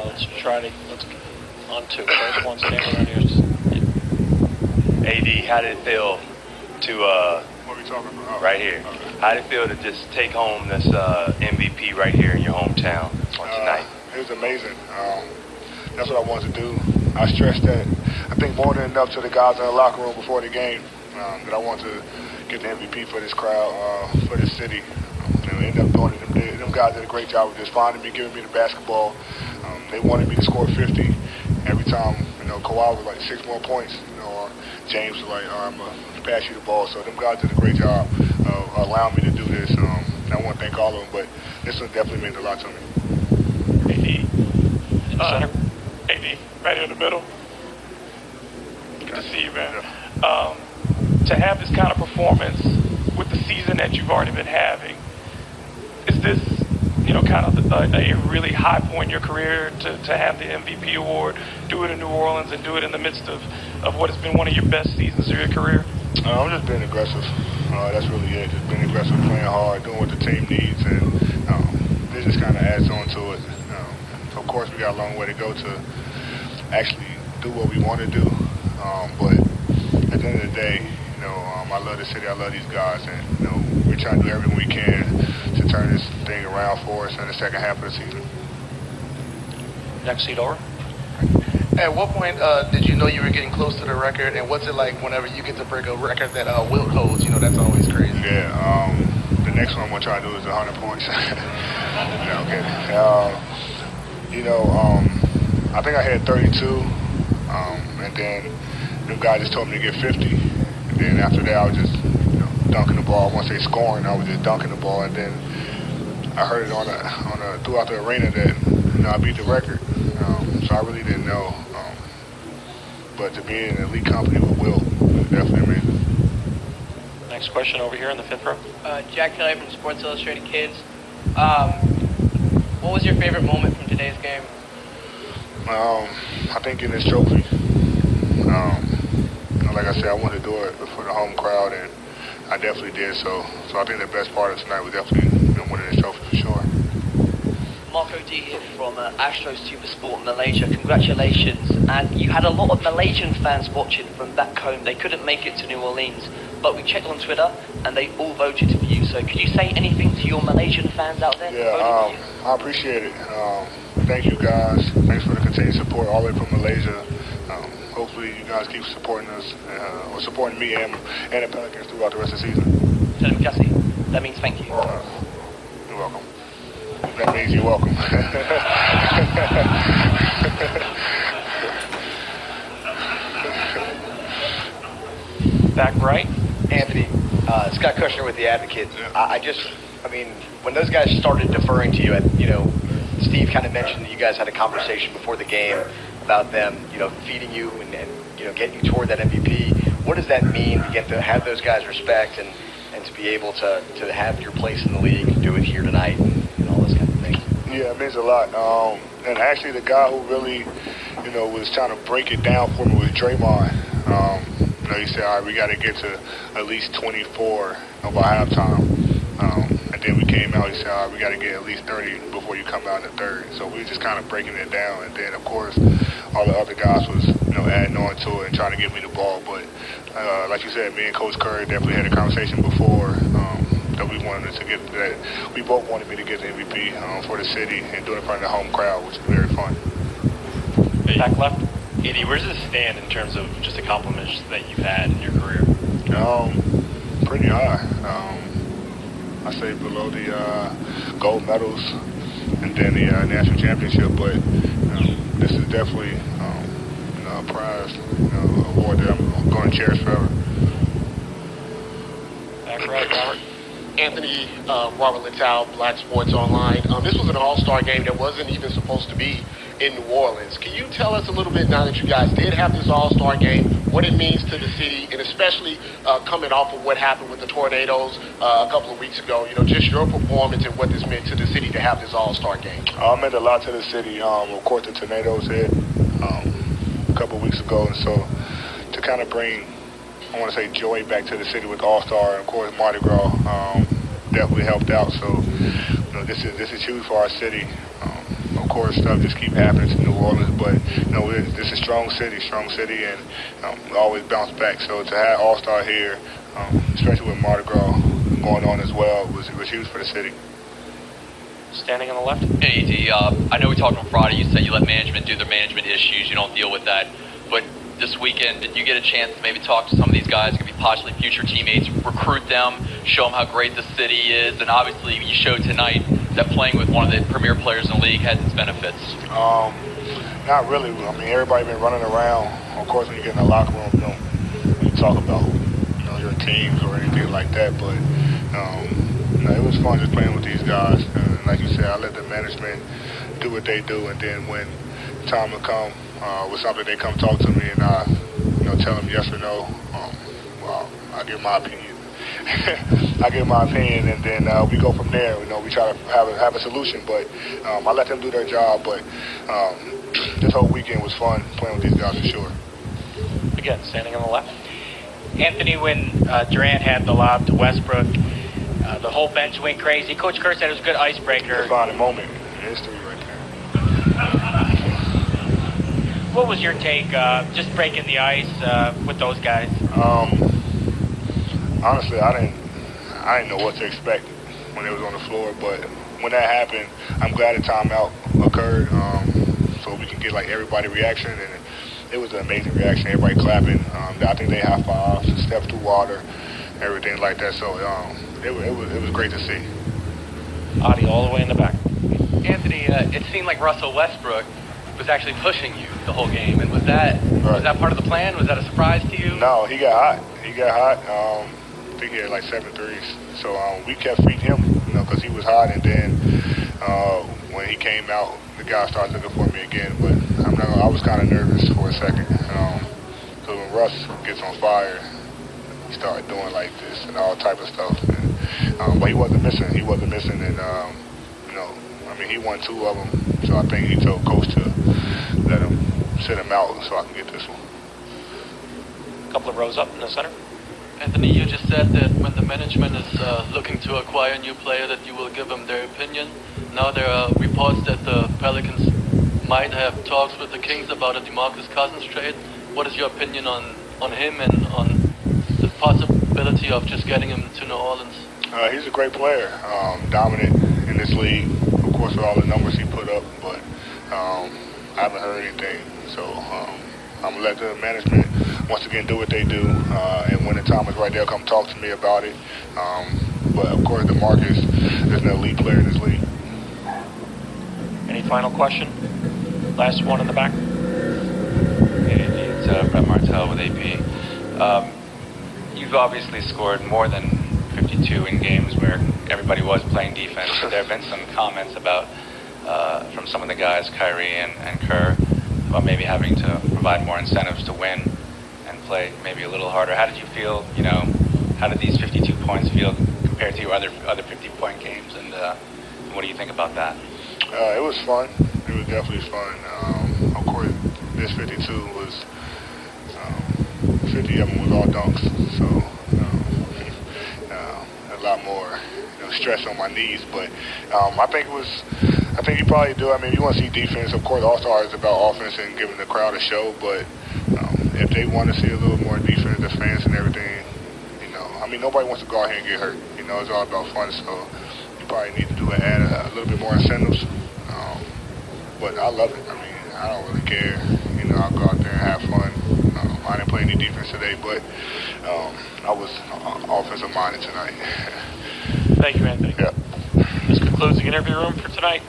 Let's on two. First one, stand around here. AD, how did it feel to what are we talking about? Right here? Okay. How did it feel to just take home this MVP right here in your hometown on tonight? It was amazing. That's what I wanted to do. I stressed that I think more than enough to the guys in the locker room before the game that I wanted to get the MVP for this crowd, for this city. We ended up doing it. Them guys did a great job of just finding me, giving me the basketball. They wanted me to score 50 every time. Kawhi was like 6 more points. Or James was like, I'm going to pass you the ball. So them guys did a great job of allowing me to do this. And I want to thank all of them, but this one definitely meant a lot to me. AD, right in the middle. Good to see you, man. To have this kind of performance with the season that you've already been having, is this, kind of a really high point in your career to have the MVP award, do it in New Orleans, and do it in the midst of what has been one of your best seasons of your career? I'm just being aggressive. That's really it. Just being aggressive, playing hard, doing what the team needs, and this just kind of adds on to it. Of course, we got a long way to go to actually do what we want to do, but at the end of the day, I love the city, I love these guys, and we're trying to do everything we can to turn this thing around for us in the second half of the season. Next seat over. At what point did you know you were getting close to the record, and what's it like whenever you get to break a record that Wilt holds? That's always crazy. Yeah, the next one I'm going to try to do is 100 points. No, okay. I think I had 32, and then the guy just told me to get 50. And then after that, I was just dunking the ball. I won't say scoring. I was just dunking the ball, and then I heard it on throughout the arena that I beat the record. So I really didn't know. But to be in an elite company with Will was definitely amazing. Next question over here in the fifth row. Jack Kelly from Sports Illustrated Kids. What was your favorite moment from today's game? I think in this trophy. Like I said, I wanted to do it for the home crowd, and I definitely did. So I think the best part of tonight was definitely winning this trophy for sure. Marco D here from Astro Supersport Malaysia. Congratulations. And you had a lot of Malaysian fans watching from back home. They couldn't make it to New Orleans, but we checked on Twitter and they all voted for you. So could you say anything to your Malaysian fans out there? Yeah, I appreciate it. Thank you guys. Thanks for the continued support all the way from Malaysia. Hopefully you guys keep supporting us, or supporting me and the Pelicans throughout the rest of the season. Terima kasih. That means thank you. You're welcome. That means you're welcome. Back right. Anthony, Scott Kushner with The Advocate. When those guys started deferring to you, Steve kind of mentioned that you guys had a conversation before the game about them, feeding you and getting you toward that MVP. What does that mean to get to have those guys respect and to be able to have your place in the league and do it here tonight and all those kind of things? Yeah, it means a lot. And actually the guy who really, was trying to break it down for me was Draymond. He said, all right, we got to get to at least 24 by halftime. And then we came out, he said, all right, we got to get at least 30 before you come out in the third. So we were just kind of breaking it down. And then, of course, all the other guys was, adding on to it and trying to get me the ball. But like you said, me and Coach Curry definitely had a conversation before that we wanted to get that. We both wanted me to get the MVP for the city and do it in front of the home crowd, which is very fun. Back left. Eddie, where does it stand in terms of just accomplishments that you've had in your career? Pretty high. I say below the gold medals and then the national championship, but this is definitely a prize, award that I'm going to cherish forever. Back right, Robert. Anthony, Robert Littell, Black Sports Online. This was an all-star game that wasn't even supposed to be in New Orleans. Can you tell us a little bit, now that you guys did have this all-star game, what it means to the city, and especially coming off of what happened with the tornadoes a couple of weeks ago, just your performance and what this meant to the city to have this all-star game? It meant a lot to the city. Of course, the tornadoes hit a couple of weeks ago, and so to kind of bring, I want to say, joy back to the city with All-Star, and of course Mardi Gras definitely helped out. So this is huge for our city. Of course, stuff just keep happening to New Orleans. But, this is a strong city, and we always bounce back. So to have All-Star here, especially with Mardi Gras going on as well, was huge for the city. Standing on the left. Hey, ED, I know we talked on Friday. You said you let management do their management issues. You don't deal with that. But this weekend, did you get a chance to maybe talk to some of these guys who could be possibly future teammates, recruit them, show them how great the city is? And obviously, you showed tonight that playing with one of the premier players in the league has its benefits. Not really. I mean, everybody been running around. Of course, when you get in the locker room, you talk about your teams or anything like that. But it was fun just playing with these guys. And like you said, I let the management do what they do, and then when time will come with something, they come talk to me, and I tell them yes or no. I give my opinion. I give my opinion, and then we go from there. We try to have a solution, but I let them do their job. But this whole weekend was fun playing with these guys for sure. Again, standing on the left. Anthony, when Durant had the lob to Westbrook, the whole bench went crazy. Coach Kerr said it was a good icebreaker. Defining moment in history right there. What was your take, just breaking the ice with those guys? Honestly, I didn't know what to expect when it was on the floor, but when that happened, I'm glad a timeout occurred, so we can get everybody reaction, and it was an amazing reaction. Everybody clapping. I think they high-fived, stepped through water, everything like that. So it was great to see. Adi all the way in the back. Anthony, it seemed like Russell Westbrook was actually pushing you the whole game, and was that part of the plan? Was that a surprise to you? No, he got hot. I think he had 7 threes. So we kept feeding him, because he was hot. And then when he came out, the guy started looking for me again. But I was kind of nervous for a second. So when Russ gets on fire, he started doing like this and all type of stuff. And, but he wasn't missing. And he won 2 of them. So I think he told Coach to let him sit him out so I can get this one. A couple of rows up in the center. Anthony, you just said that when the management is looking to acquire a new player that you will give them their opinion. Now there are reports that the Pelicans might have talks with the Kings about a DeMarcus Cousins trade. What is your opinion on him and on the possibility of just getting him to New Orleans? He's a great player, dominant in this league, of course, with all the numbers he put up, but I haven't heard anything. So I'm going to let the management once again do what they do, and when the time is right, they'll come talk to me about it. But of course, DeMarcus is an elite player in this league. Any final question? Last one in the back. It's Brett Martell with AP. You've obviously scored more than 52 in games where everybody was playing defense. So there have been some comments about from some of the guys, Kyrie and Kerr, about maybe having to provide more incentives to win and play maybe a little harder. How did you feel? How did these 52 points feel compared to your other 50-point games? And what do you think about that? It was fun. It was definitely fun. Of course, this 52 was 50 of them was all dunks, so a lot more stress on my knees. But I think you probably do. I mean, you want to see defense. Of course, All-Star is about offense and giving the crowd a show. But if they want to see a little more defense, the fans and everything, nobody wants to go out here and get hurt. It's all about fun. So you probably need to add a little bit more incentives. But I love it. I don't really care. I'll go out there and have fun. I didn't play any defense today, but I was offensive minded tonight. Thank you, Anthony. Yeah. This concludes the interview room for tonight.